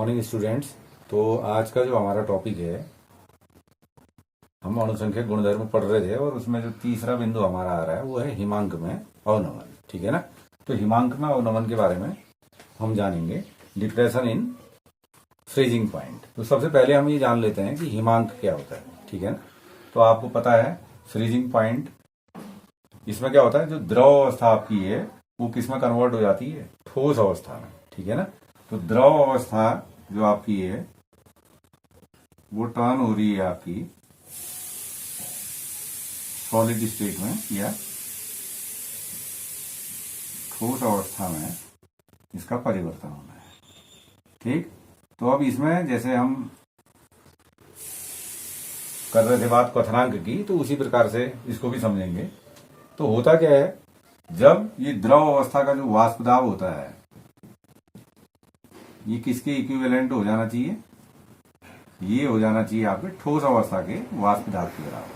Morning students. तो आज का जो हमारा टॉपिक है, हम अणुसंख्यक गुणधर्म पढ़ रहे थे और उसमें जो तीसरा बिंदु हमारा आ रहा है वो है हिमांक में अवनमन। ठीक है ना। तो हिमांक में अवनमन के बारे में हम जानेंगे, डिप्रेशन इन फ्रीजिंग पॉइंट। तो सबसे पहले हम ये जान लेते हैं कि हिमांक क्या होता है। ठीक है ना। तो आपको पता है फ्रीजिंग पॉइंट, इसमें क्या होता है, जो द्रव अवस्था आपकी है वो किस में कन्वर्ट हो जाती है, ठोस अवस्था में। ठीक है ना। तो द्रव अवस्था जो आपकी है वो टर्न हो रही है आपकी सॉलिड स्टेट में या ठोस अवस्था में, इसका परिवर्तन होना है। ठीक। तो अब इसमें जैसे हम कर रहे थे बात क्वथनांक की, तो उसी प्रकार से इसको भी समझेंगे। तो होता क्या है, जब ये द्रव अवस्था का जो वाष्प दाब होता है ये किसके इक्विवेलेंट हो जाना चाहिए, ये हो जाना चाहिए आपके ठोस अवस्था के वाष्प दाब के बराबर।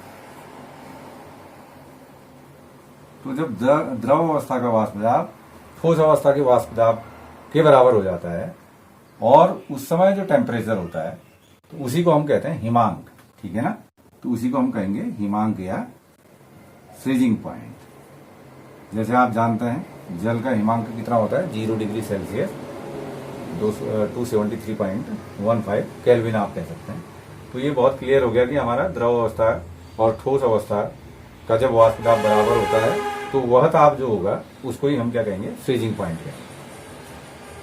तो जब द्रव अवस्था का वाष्प दाब ठोस अवस्था के वाष्प दाब के बराबर हो जाता है और उस समय जो टेम्परेचर होता है तो उसी को हम कहते हैं हिमांक। ठीक है ना। तो उसी को हम कहेंगे हिमांक या फ्रीजिंग पॉइंट। जैसे आप जानते हैं जल का हिमांक कितना होता है, 0 डिग्री सेल्सियस 273.15 केल्विन आप कह सकते हैं। तो ये बहुत क्लियर हो गया कि हमारा द्रव अवस्था और ठोस अवस्था का जब वाष्प दाब बराबर होता है तो वह ताप जो होगा उसको ही हम क्या कहेंगे, फ्रीजिंग पॉइंट कहेंगे।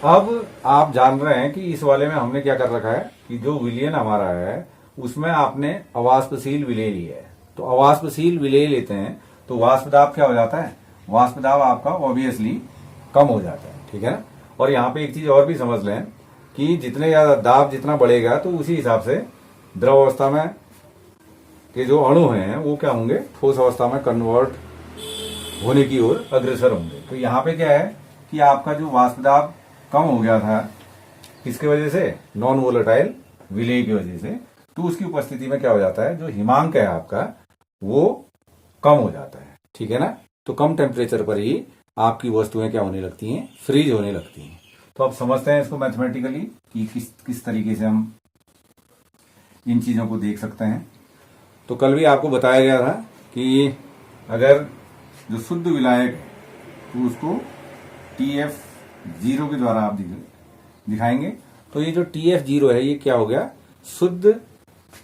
अब आप जान रहे हैं कि इस वाले में हमने क्या कर रखा है कि जो विलयन हमारा है उसमें आपने अवाष्पशील विलेय लिया है। तो अवाष्पशील विलेय लेते हैं तो वाष्प दाब क्या हो जाता है, वाष्प दाब आपका ऑब्वियसली कम हो जाता है। ठीक है ना। और यहाँ पे एक चीज और भी समझ लें कि जितने ज्यादा दाब जितना बढ़ेगा तो उसी हिसाब से द्रव अवस्था में के जो अणु हैं वो क्या होंगे, ठोस अवस्था में कन्वर्ट होने की ओर अग्रसर होंगे। तो यहाँ पे क्या है कि आपका जो वाष्प दाब कम हो गया था किसके वजह से, नॉन वोलेटाइल विलेय की वजह से, तो उसकी उपस्थिति में क्या हो जाता है, जो हिमांक है आपका वो कम हो जाता है। ठीक है ना। तो कम टेम्परेचर पर ही आपकी वस्तुएं क्या होने लगती हैं, फ्रीज होने लगती हैं। तो अब समझते हैं इसको मैथमेटिकली कि किस तरीके से हम इन चीजों को देख सकते हैं। तो कल भी आपको बताया गया था कि अगर जो शुद्ध विलायक है तो उसको TF0 के द्वारा आप दिखाएंगे। तो ये जो TF0 है ये क्या हो गया, शुद्ध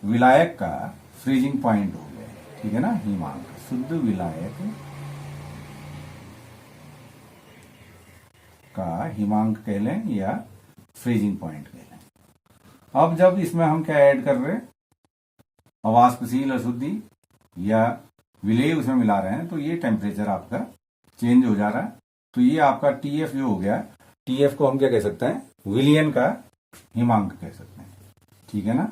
विलायक का फ्रीजिंग पॉइंट हो गया। ठीक है ना। हिमांक शुद्ध विलायक का हिमांक कह लें या फ्रीजिंग पॉइंट कह लें। अब जब इसमें हम क्या ऐड कर रहे हैं, अवाष्पशील अशुद्धि या विलेय उसमें मिला रहे हैं तो ये टेम्परेचर आपका चेंज हो जा रहा है। तो ये आपका TF जो हो गया, TF को हम क्या कह सकते हैं, विलियन का हिमांक कह सकते हैं। ठीक है ना।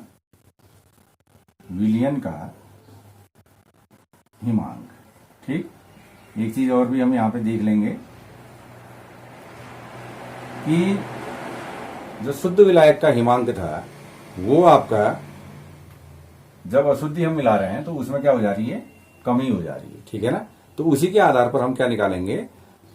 विलियन का हिमांक। ठीक। एक चीज और भी हम यहां पे देख लेंगे कि जो शुद्ध विलायक का हिमांक था वो आपका जब अशुद्धि हम मिला रहे हैं तो उसमें क्या हो जा रही है, कमी हो जा रही है। ठीक है ना। तो उसी के आधार पर हम क्या निकालेंगे,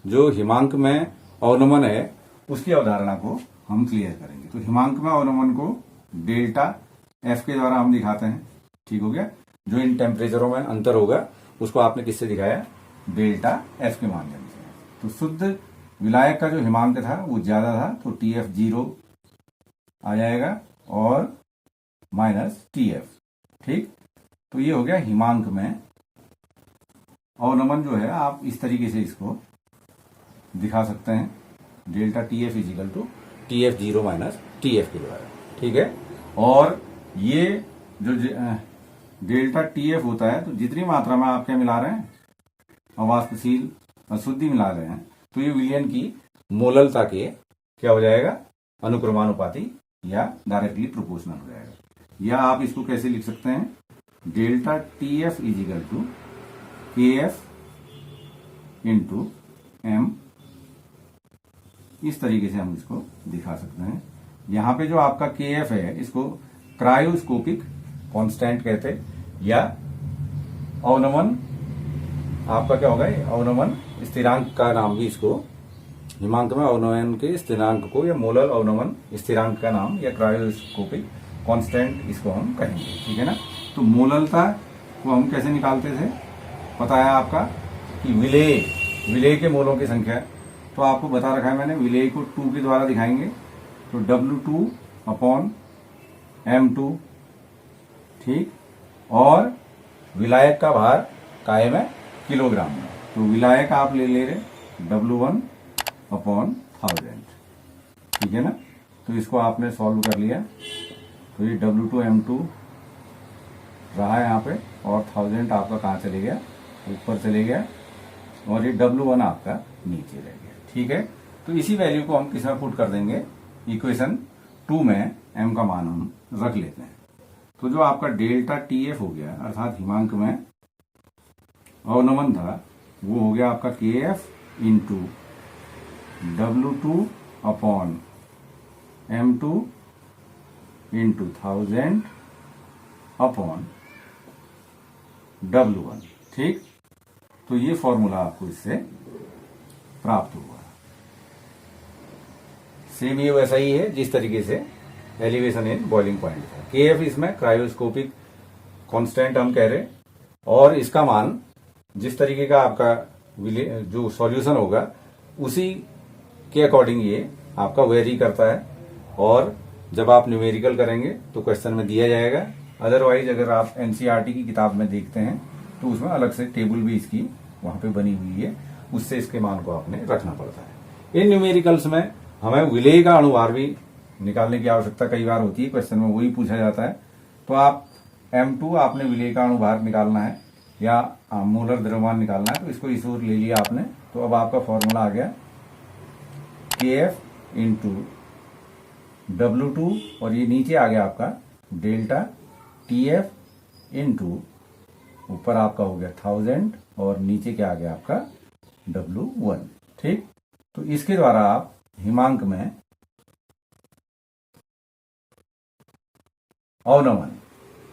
जो हिमांक में अवनमन है उसकी अवधारणा को हम क्लियर करेंगे। तो हिमांक में अवनमन को डेल्टा F के द्वारा हम दिखाते हैं। ठीक हो गया। जो इन टेम्परेचरों में अंतर होगा उसको आपने किससे दिखाया, डेल्टा F के माध्यम से। तो शुद्ध विलायक का जो हिमांक था वो ज्यादा था तो TF0 आ जाएगा और माइनस TF। ठीक। तो ये हो गया हिमांक में अवनमन। जो है आप इस तरीके से इसको दिखा सकते हैं, delta TF equal to TF0 minus TF के द्वारा। ठीक है। और ये जो डेल्टा TF होता है तो जितनी मात्रा में आप क्या मिला रहे हैं, अवाष्पशील अशुद्धि मिला रहे हैं, तो ये विलयन की मोललता के क्या हो जाएगा, अनुक्रमानुपाती या डायरेक्टली प्रोपोर्शनल हो जाएगा। या आप इसको कैसे लिख सकते हैं, delta TF equal to KF into M। इस तरीके से हम इसको दिखा सकते हैं। यहां पे जो आपका KF है इसको क्रायोस्कोपिक कांस्टेंट कहते हैं या अवनमन आपका क्या होगा, अवनमन स्थिरांक का नाम भी इसको हिमांक में अवनमन के स्थिरांक को या मोलर अवनमन स्थिरांक का नाम या क्रायोस्कोपिक कांस्टेंट इसको हम कहेंगे, ठीक है ना। तो मोललता को हम कैसे निकालते थे, पता है आपका कि विलेय के मोलों की संख्या, तो आपको बता रखा है मैंने, विलेय को 2 के द्वारा दिखाएंगे, तो W2/M2, ठीक। और विलायक का भार कायम है किलोग्राम में, तो विलायक आप ले रहे W1/1000, ठीक है ना। तो इसको आपने सॉल्व कर लिया, तो ये W2/M2 रहा है यहाँ पे, और 1000 आपका कहाँ चले गया, ऊपर चले गया, और ये W1 आपका नीचे रह गया, ठीक है। तो इसी वैल्यू को हम किसमें पुट कर देंगे, इक्वेशन 2 में m का मान हम रख लेते हैं। तो जो आपका डेल्टा TF हो गया, अर्थात हिमांक में अवनमन था, वो हो गया आपका KF into W2/M2 into 1000/W1, ठीक। तो ये फॉर्मूला आपको इससे प्राप्त हुआ। सेम ये वैसा ही है जिस तरीके से एलिवेशन इन बॉइलिंग पॉइंट था। KF इसमें क्रायोस्कोपिक कांस्टेंट हम कह रहे, और इसका मान जिस तरीके का आपका जो सॉल्यूशन होगा उसी के अकॉर्डिंग ये आपका वेरी करता है, और जब आप न्यूमेरिकल करेंगे तो क्वेश्चन में दिया जाएगा। अदरवाइज अगर आप NCERT की किताब में देखते हैं तो उसमें अलग से टेबल भी इसकी वहां पे बनी हुई है, उससे इसके मान को आपने रखना पड़ता है। इन न्यूमेरिकल्स में हमें विलेय का अणुभार भी निकालने की आवश्यकता कई बार होती है, क्वेश्चन में वही पूछा जाता है। तो आप M2 आपने विलेय का अणुभार निकालना है या मोलर द्रव्यमान निकालना है, तो इसको इस ओर ले लिया आपने, तो अब आपका फॉर्मूला आ गया KF इंटू W2, और ये नीचे आ गया आपका डेल्टा TF इंटू ऊपर आपका हो गया 1000, और नीचे क्या आ गया आपका W1, ठीक। तो इसके द्वारा आप हिमांक में अवनमन,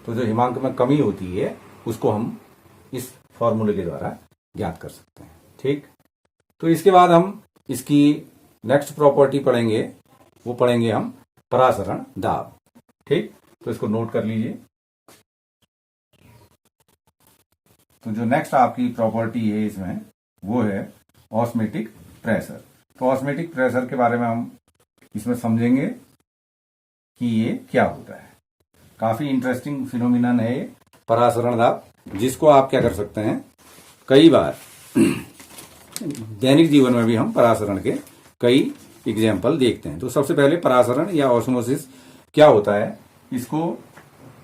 तो जो हिमांक में कमी होती है उसको हम इस फॉर्मूले के द्वारा ज्ञात कर सकते हैं, ठीक। तो इसके बाद हम इसकी नेक्स्ट प्रॉपर्टी पढ़ेंगे, वो पढ़ेंगे हम परासरण दाब, ठीक। तो इसको नोट कर लीजिए। तो जो नेक्स्ट आपकी प्रॉपर्टी है इसमें वो है ऑस्मेटिक प्रेशर। तो ऑस्मेटिक प्रेशर के बारे में हम इसमें समझेंगे कि ये क्या होता है। काफी इंटरेस्टिंग फिनोमिनन है ये परासरण दाब, जिसको आप क्या कर सकते हैं, कई बार दैनिक जीवन में भी हम परासरण के कई एग्जाम्पल देखते हैं। तो सबसे पहले परासरण या ऑस्मोसिस क्या होता है, इसको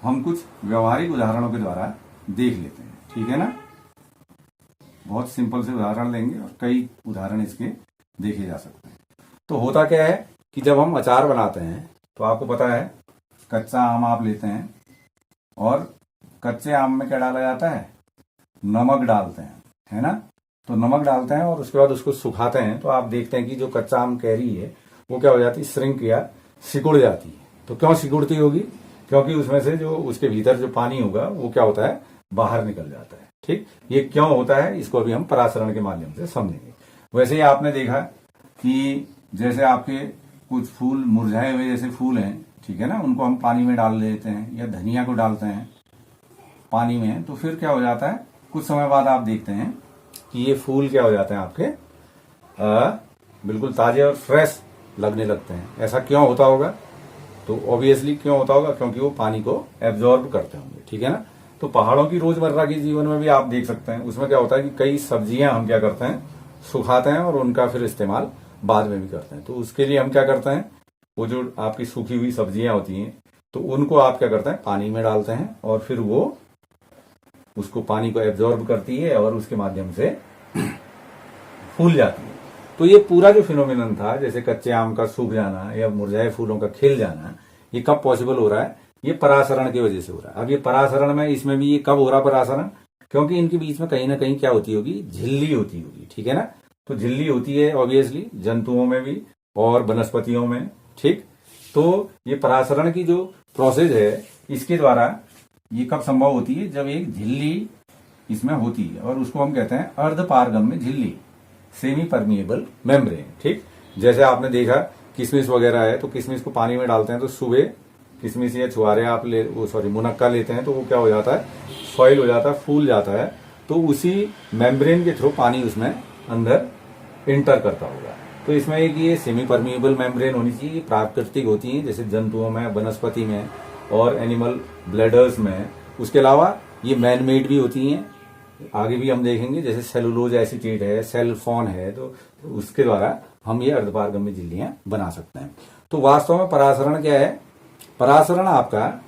हम कुछ व्यवहारिक उदाहरणों के द्वारा देख लेते हैं, ठीक है ना। बहुत सिंपल से उदाहरण लेंगे और कई उदाहरण इसके देखे जा सकते हैं। तो होता क्या है कि जब हम अचार बनाते हैं तो आपको पता है कच्चा आम आप लेते हैं, और कच्चे आम में क्या डाला जाता है, नमक डालते हैं, है ना। तो नमक डालते हैं और उसके बाद उसको सुखाते हैं, तो आप देखते हैं कि जो कच्चा आम कैरी है वो क्या हो जाती है, श्रिंक या सिकुड़ जाती है। तो क्यों सिकुड़ती होगी, क्योंकि उसमें से जो उसके भीतर जो पानी होगा वो क्या होता है, बाहर निकल जाता है, ठीक। ये क्यों होता है इसको अभी हम परासरण के माध्यम से समझेंगे। वैसे ही आपने देखा कि जैसे आपके कुछ फूल मुरझाए हुए जैसे फूल हैं, ठीक है ना, उनको हम पानी में डाल देते हैं या धनिया को डालते हैं पानी में, तो फिर क्या हो जाता है, कुछ समय बाद आप देखते हैं कि ये फूल क्या हो जाते हैं आपके बिल्कुल ताजे और फ्रेश लगने लगते हैं। ऐसा क्यों होता होगा, तो ऑब्वियसली क्यों होता होगा, क्योंकि वो पानी को एब्जॉर्ब करते होंगे, ठीक है ना। तो पहाड़ों की रोजमर्रा के जीवन में भी आप देख सकते हैं, उसमें क्या होता है कि कई सब्जियां हम क्या करते हैं, सुखाते हैं और उनका फिर इस्तेमाल बाद में भी करते हैं। तो उसके लिए हम क्या करते हैं, वो जो आपकी सूखी हुई सब्जियां होती हैं तो उनको आप क्या करते हैं, पानी में डालते हैं, और फिर वो उसको पानी को एब्जॉर्ब करती है और उसके माध्यम से फूल जाती है। तो ये पूरा जो फिनोमिनन था, जैसे कच्चे आम का सूख जाना या मुरझाए फूलों का खिल जाना, ये कब पॉसिबल हो रहा है, ये परासरण की वजह से हो रहा है। अब ये परासरण में इसमें भी ये कब हो रहा परासरण, क्योंकि इनके बीच में कहीं ना कहीं क्या होती होगी, झिल्ली होती होगी, ठीक है ना। तो झिल्ली होती है ऑब्वियसली जंतुओं में भी और वनस्पतियों में, ठीक। तो ये परासरण की जो प्रोसेस है इसके द्वारा ये कब संभव होती है, जब एक झिल्ली इसमें होती है, और उसको हम कहते हैं अर्धपारगम्य झिल्ली, सेमी परमिएबल मेम्ब्रेन। ठीक, जैसे आपने देखा किशमिश वगैरह है, तो किशमिश को पानी में डालते हैं तो सुबह किशमिश या छुआरे आप मुनक्का लेते हैं तो वो क्या हो जाता है, सॉइल हो जाता है, फूल जाता है, तो उसी मेम्ब्रेन के थ्रू पानी उसमें अंदर इंटर करता होगा। तो इसमें एक ये सेमी परमिएबल मेम्ब्रेन होनी चाहिए, प्राकृतिक होती है जैसे जंतुओं में, वनस्पति में और एनिमल ब्लैडर्स में। उसके अलावा ये मैन मेड भी होती हैं, आगे भी हम देखेंगे, जैसे सेलुलोज एसीटेट है, सेलफोन है, तो उसके द्वारा हम ये अर्धपारगम्य झिल्लियां बना सकते हैं। तो वास्तव में परासरण क्या है? परासरण आपका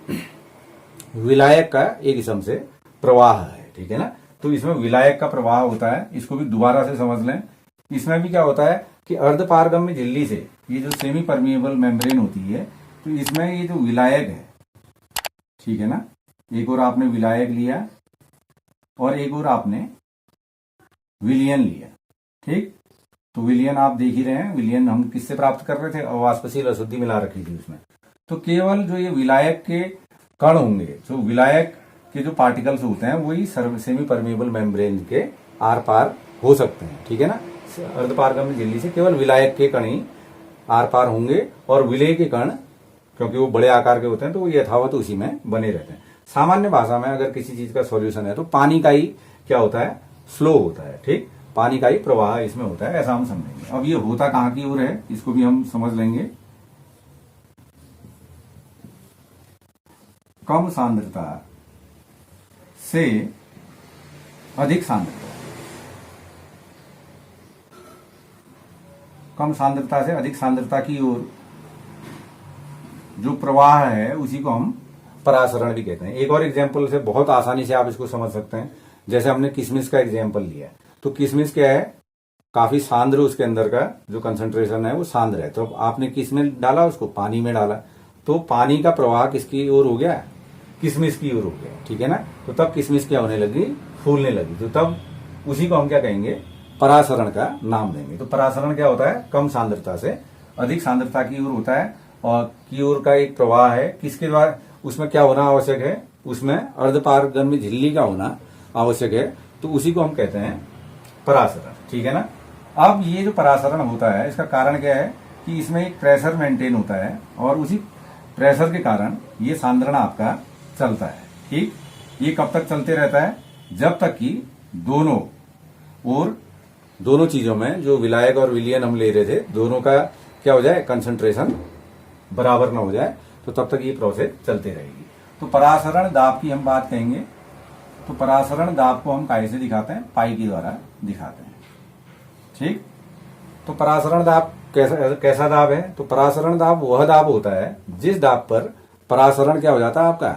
विलायक का एक किस्म से प्रवाह है, ठीक है ना। तो इसमें विलायक का प्रवाह होता है, इसको भी दोबारा से समझ लें। इसमें भी क्या होता है कि अर्धपारगम्य झिल्ली से ये जो सेमी परमिएबल मेम्ब्रेन होती है, तो इसमें ये जो विलायक है, ठीक है ना, एक और आपने विलायक लिया और एक और आपने विलियन लिया। ठीक, तो विलियन आप देख ही रहे हैं, विलियन हम किससे प्राप्त कर रहे थे? अवाष्पशील अशुद्धि मिला रखी थी उसमें। तो केवल जो ये विलायक के कण होंगे, जो विलायक के जो पार्टिकल्स होते हैं, वही सेमी परमिएबल मेम्ब्रेन के आर पार हो सकते हैं, ठीक है ना। अर्धपारगम्य झिल्ली से केवल विलायक के कण ही आर पार होंगे, और विलेय के कण क्योंकि वो बड़े आकार के होते हैं तो वो यथावत उसी में बने रहते हैं। सामान्य भाषा में अगर किसी चीज का सॉल्यूशन है तो पानी का ही क्या होता है? फ्लो होता है। ठीक, पानी का ही प्रवाह इसमें होता है, ऐसा हम समझेंगे। अब ये होता कहां की ओर है, इसको भी हम समझ लेंगे। कम सांद्रता से अधिक सांद्रता, कम सांद्रता से अधिक सांद्रता की ओर जो प्रवाह है उसी को हम परासरण भी कहते हैं। एक और एग्जाम्पल से बहुत आसानी से आप इसको समझ सकते हैं। जैसे हमने किशमिश का एग्जाम्पल लिया, तो किशमिश क्या है? काफी सांद्र, उसके अंदर का जो कंसंट्रेशन है वो सांद्र है। तो आपने किसमें डाला? उसको पानी में डाला, तो पानी का प्रवाह किसकी ओर हो गया? किशमिश की ओर हो गया, ठीक है ना। तो तब किशमिश क्या होने लगी? फूलने लगी। तो तब उसी को हम क्या कहेंगे? परासरण का नाम देंगे। तो परासरण क्या होता है? कम सांद्रता से अधिक सांद्रता की ओर होता है, और की ओर का एक प्रवाह है। किसके द्वारा? उसमें क्या होना आवश्यक है? उसमें अर्धपारगम्य झिल्ली का होना आवश्यक है, तो उसी को हम कहते हैं परासरण, ठीक है ना। अब ये जो परासरण होता है, इसका कारण क्या है कि इसमें एक प्रेशर मेंटेन होता है, और उसी प्रेशर के कारण ये सांद्रण आपका चलता है। ठीक, ये कब तक चलते रहता है? जब तक कि दोनों चीजों में, जो विलायक और विलियन हम ले रहे थे, दोनों का क्या हो जाए? कंसंट्रेशन बराबर ना हो जाए, तो तब तक ये प्रोसेस चलते रहेगी। तो परासरण दाब की हम बात कहेंगे, तो परासरण दाब को हम काहे से दिखाते हैं? पाई के द्वारा दिखाते हैं। ठीक, तो परासरण दाब कैसा दाब है? तो परासरण दाब वह दाब होता है जिस दाब पर परासरण क्या हो जाता है? आपका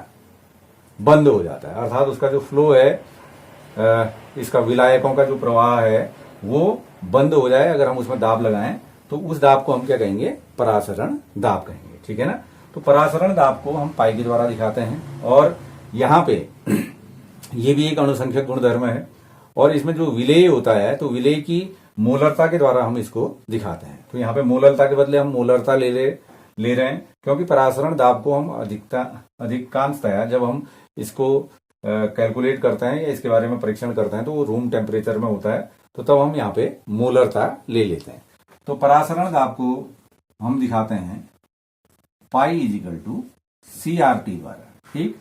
बंद हो जाता है, अर्थात उसका जो फ्लो है, इसका विलायकों का जो प्रवाह है वो बंद हो जाए। अगर हम उसमें दाब लगाएं तो उस दाब को हम क्या कहेंगे? परासरण दाब कहेंगे, ठीक है ना। तो परासरण दाब को हम पाई के द्वारा दिखाते हैं, और यहाँ पे ये भी एक अणुसंख्यक गुणधर्म है, और इसमें जो विलेय होता है, तो विलेय की मोलरता के द्वारा हम इसको दिखाते हैं। तो यहाँ पे मोलरता के बदले हम मोलरता ले रहे हैं, क्योंकि परासरण दाब को हम अधिकांशतः जब हम इसको कैलकुलेट करते हैं या इसके बारे में परीक्षण करते हैं तो वो रूम टेम्परेचर में होता है, तो तब हम यहाँ पे मोलरता ले लेते हैं। तो परासरण दाब को हम दिखाते हैं पाई इजिकल टू CRT द्वारा। ठीक,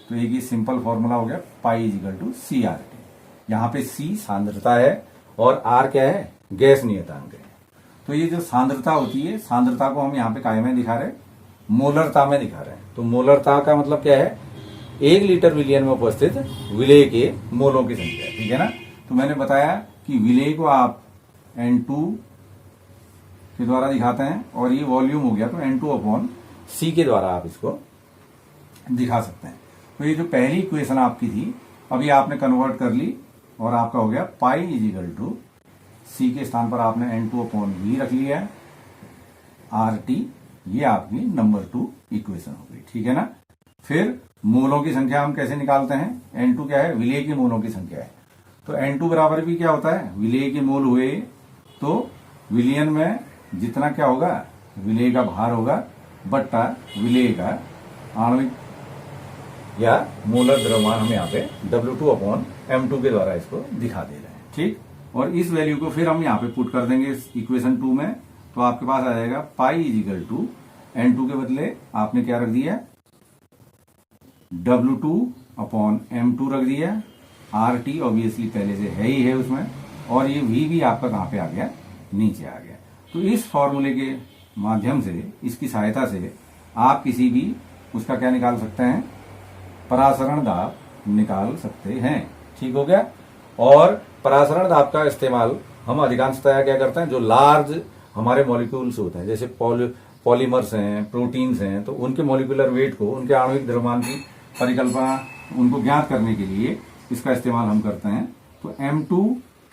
तो एक सिंपल फॉर्मूला हो गया, पाई इजिकल टू CRT। यहाँ पे C सांद्रता है और R क्या है? गैस नियतांक है। तो ये जो सांद्रता होती है, सांद्रता को हम यहाँ पे काय में दिखा रहे हैं? मोलरता में दिखा रहे हैं। तो मोलरता का मतलब क्या है? 1 लीटर विलियन में उपस्थित विलेय के मोलों की संख्या, ठीक है ना। तो मैंने बताया कि विलेय को आप N2 के द्वारा दिखाते हैं, और ये वॉल्यूम हो गया, तो N2/C के द्वारा आप इसको दिखा सकते हैं। तो ये जो पहली इक्वेशन आपकी थी, अभी आपने कन्वर्ट कर ली, और आपका हो गया पाई इजिकल टू C के स्थान पर आपने N2/V रख लिया है, RT, ये आपकी नंबर 2 इक्वेशन हो गई, ठीक है ना। फिर मोलों की संख्या हम कैसे निकालते हैं? N2 क्या है? विलेय के मोलों की संख्या है। तो N2 बराबर भी क्या होता है? विलेय के मोल हुए, तो विलियन में जितना क्या होगा? विलेय का भार होगा बट्टा विलेय का आणविक या मोलर द्रव्यमान, हम यहाँ पे W2/M2 के द्वारा इसको दिखा दे रहे हैं। ठीक, और इस वैल्यू को फिर हम यहाँ पे पुट कर देंगे इक्वेशन 2 में, तो आपके पास आ जाएगा pi is equal to N2 के बदले आपने क्या रख दिया, W2 अपॉन M2 रख दिया। RT ऑब्वियसली पहले से है ही है उसमें, और ये V भी आपका कहाँ पे आ गया, नीचे आ गया। तो इस फॉर्मूले के माध्यम से, इसकी सहायता से आप किसी भी उसका क्या निकाल सकते हैं, परासरण दाब निकाल सकते हैं। ठीक हो गया। और परासरण दाब का इस्तेमाल हम अधिकांशतः क्या करते हैं, जो लार्ज हमारे मॉलिक्यूल्स होते हैं, जैसे पॉलीमर्स हैं, प्रोटीन्स हैं, तो उनके मॉलिक्यूलर वेट को, उनके आणविक द्रव्यमान की परिकल्पना उनको ज्ञात करने के लिए इसका इस्तेमाल हम करते हैं। तो M2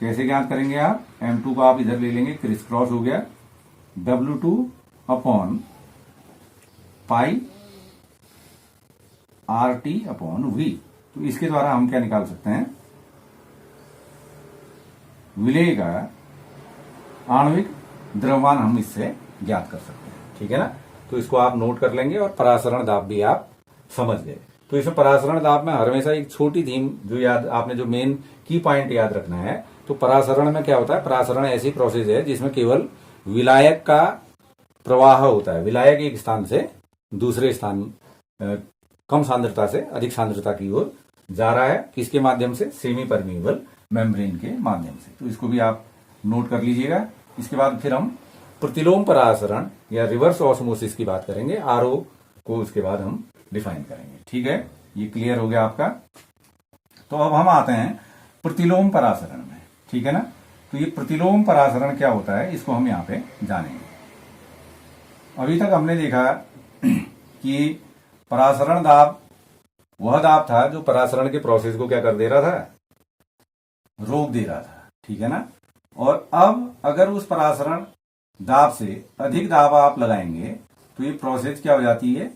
कैसे ज्ञात करेंगे आप, M2 को आप इधर ले लेंगे, क्रिस क्रॉस हो गया, W2 upon pi RT upon V। तो इसके द्वारा हम क्या निकाल सकते हैं, विलेय का आणविक द्रव्यमान हम इससे ज्ञात कर सकते हैं। ठीक है ना। तो इसको आप नोट कर लेंगे और परासरण दाब भी आप समझ गए। तो इसमें परासरण दाब में हमेशा एक छोटी थीम जो याद, आपने जो मेन की पॉइंट याद रखना है, तो परासरण में क्या होता है, परासरण ऐसी प्रोसेस है जिसमें केवल विलायक का प्रवाह होता है। विलायक एक स्थान से दूसरे स्थान कम सांद्रता से अधिक सांद्रता की ओर जा रहा है, किसके माध्यम से, सेमी परमीएबल मेम्ब्रेन के माध्यम से। तो इसको भी आप नोट कर लीजिएगा। इसके बाद फिर हम प्रतिलोम परासरण या रिवर्स ऑस्मोसिस की बात करेंगे, RO को उसके बाद हम डिफाइन करेंगे। ठीक है, ये क्लियर हो गया आपका। तो अब हम आते हैं प्रतिलोम परासरण में। ठीक है ना। तो ये प्रतिलोम परासरण क्या होता है, इसको हम यहाँ पे जानेंगे। अभी तक हमने देखा कि परासरण दाब वह दाब था जो परासरण के प्रोसेस को क्या कर दे रहा था, रोक दे रहा था। ठीक है ना। और अब अगर उस परासरण दाब से अधिक दाब आप लगाएंगे तो ये प्रोसेस क्या हो जाती है,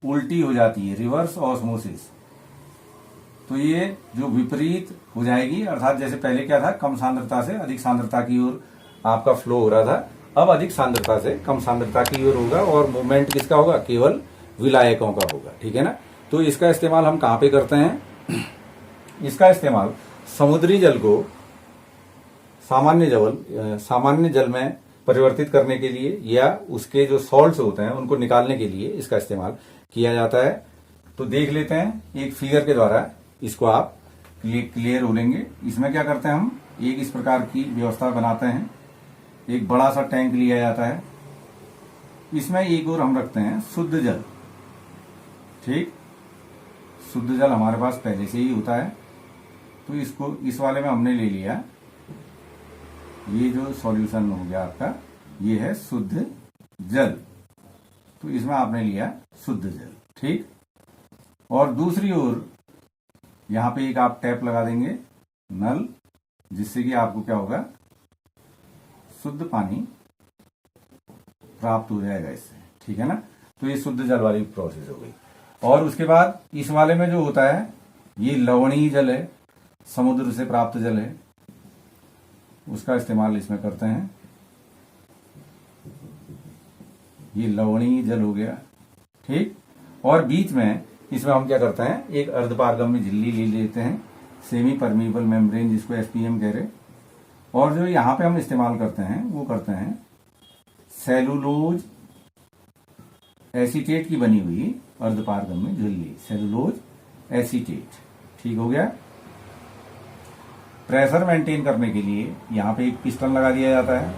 उल्टी हो जाती है, रिवर्स ऑस्मोसिस। तो ये जो विपरीत हो जाएगी, अर्थात जैसे पहले क्या था, कम सांद्रता से अधिक सांद्रता की ओर आपका फ्लो हो रहा था, अब अधिक सांद्रता से कम सांद्रता की ओर होगा, और मूवमेंट किसका होगा, केवल विलायकों का होगा। ठीक है ना। तो इसका इस्तेमाल हम कहां पे करते हैं, इसका इस्तेमाल समुद्री जल को सामान्य जल में परिवर्तित करने के लिए, या उसके जो सॉल्ट्स होते हैं उनको निकालने के लिए इसका इस्तेमाल किया जाता है। तो देख लेते हैं एक फिगर के द्वारा, इसको आप क्लियर हो लेंगे। इसमें क्या करते हैं, हम एक इस प्रकार की व्यवस्था बनाते हैं। एक बड़ा सा टैंक लिया जाता है, इसमें एक और हम रखते हैं शुद्ध जल। ठीक, शुद्ध जल हमारे पास पहले से ही होता है। तो इसको इस वाले में हमने ले लिया, ये जो सॉल्यूशन हो गया आपका, ये है शुद्ध जल। तो इसमें आपने लिया शुद्ध जल। ठीक, और दूसरी ओर यहां पे एक आप टैप लगा देंगे, नल, जिससे कि आपको क्या होगा, शुद्ध पानी प्राप्त हो जाएगा इससे। ठीक है ना। तो ये शुद्ध जल वाली प्रोसेस हो गई। और उसके बाद इस वाले में जो होता है, ये लवणीय जल है, समुद्र से प्राप्त जल है, उसका इस्तेमाल इसमें करते हैं। ये लवणीय जल हो गया। ठीक, और बीच में इसमें हम क्या करते हैं, एक अर्धपारगम्य झिल्ली ले लेते हैं, सेमी परमीएबल मेम्ब्रेन, जिसको SPM कह रहे। और जो यहां पे हम इस्तेमाल करते हैं वो करते हैं सेलुलोज एसीटेट की बनी हुई अर्धपारगम्य झिल्ली, सेलुलोज एसीटेट। ठीक हो गया। प्रेशर मेंटेन करने के लिए यहां पे एक पिस्टन लगा दिया जाता है।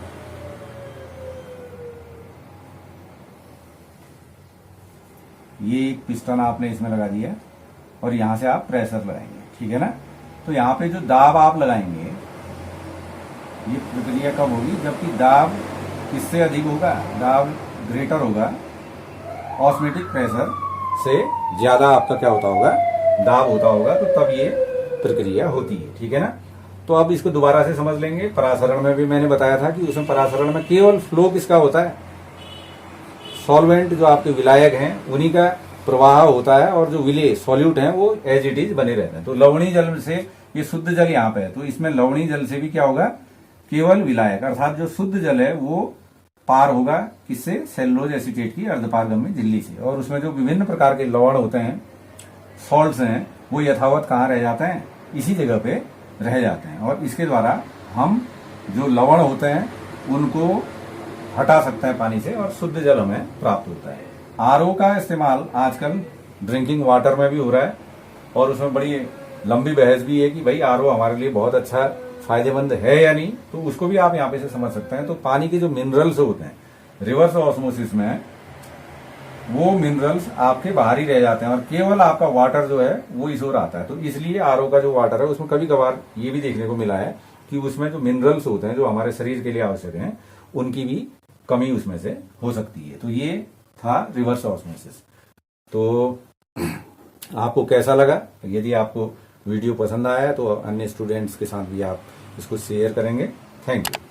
ये एक पिस्टन आपने इसमें लगा दिया और यहां से आप प्रेशर लगाएंगे। ठीक है ना। तो यहां पे जो दाब आप लगाएंगे, ये प्रक्रिया कब होगी, जबकि दाब किससे अधिक होगा, दाब ग्रेटर होगा, ऑस्मेटिक प्रेशर से ज्यादा आपका क्या होता होगा, दाब होता होगा, तो तब ये प्रक्रिया होती है। ठीक है ना। तो अब इसको दोबारा से समझ लेंगे। परासरण में भी मैंने बताया था कि उसमें परासरण में केवल फ्लो किसका होता है, सॉल्वेंट जो आपके विलायक हैं उन्हीं का प्रवाह होता है, और जो विलेय सॉल्यूट हैं वो एज इट इज बने रहते हैं। तो लवणीय जल से, ये शुद्ध जल यहाँ पे है, तो इसमें लवणीय जल से भी क्या होगा, केवल विलायक, अर्थात जो शुद्ध जल है वो पार होगा किससे, सेलुलोज एसीटेट की अर्धपारगम्य झिल्ली से। और उसमें जो विभिन्न प्रकार के लवण होते हैं, सॉल्ट्स हैं, वो यथावत कहाँ रह जाते हैं, इसी जगह पे रह जाते हैं, और इसके द्वारा हम जो लवण होते हैं उनको हटा सकते हैं पानी से और शुद्ध जल हमें प्राप्त होता है। आरओ का इस्तेमाल आजकल ड्रिंकिंग वाटर में भी हो रहा है, और उसमें बड़ी लंबी बहस भी है कि भाई आरओ हमारे लिए बहुत अच्छा फायदेमंद है या नहीं, तो उसको भी आप यहाँ पे से समझ सकते हैं। तो पानी के जो मिनरल्स होते हैं रिवर्स ऑस्मोसिस में, वो मिनरल्स आपके बाहर ही रह जाते हैं और केवल आपका वाटर जो है वो इस ओर आता है। तो इसलिए आरओ का जो वाटर है उसमें कभी कभार ये भी देखने को मिला है कि उसमें जो मिनरल्स होते हैं जो हमारे शरीर के लिए आवश्यक हैं, उनकी भी कमी उसमें से हो सकती है। तो ये था रिवर्स ऑस्मोसिस। तो आपको कैसा लगा? यदि आपको वीडियो पसंद आया तो अन्य स्टूडेंट्स के साथ भी आप इसको शेयर करेंगे। Thank you.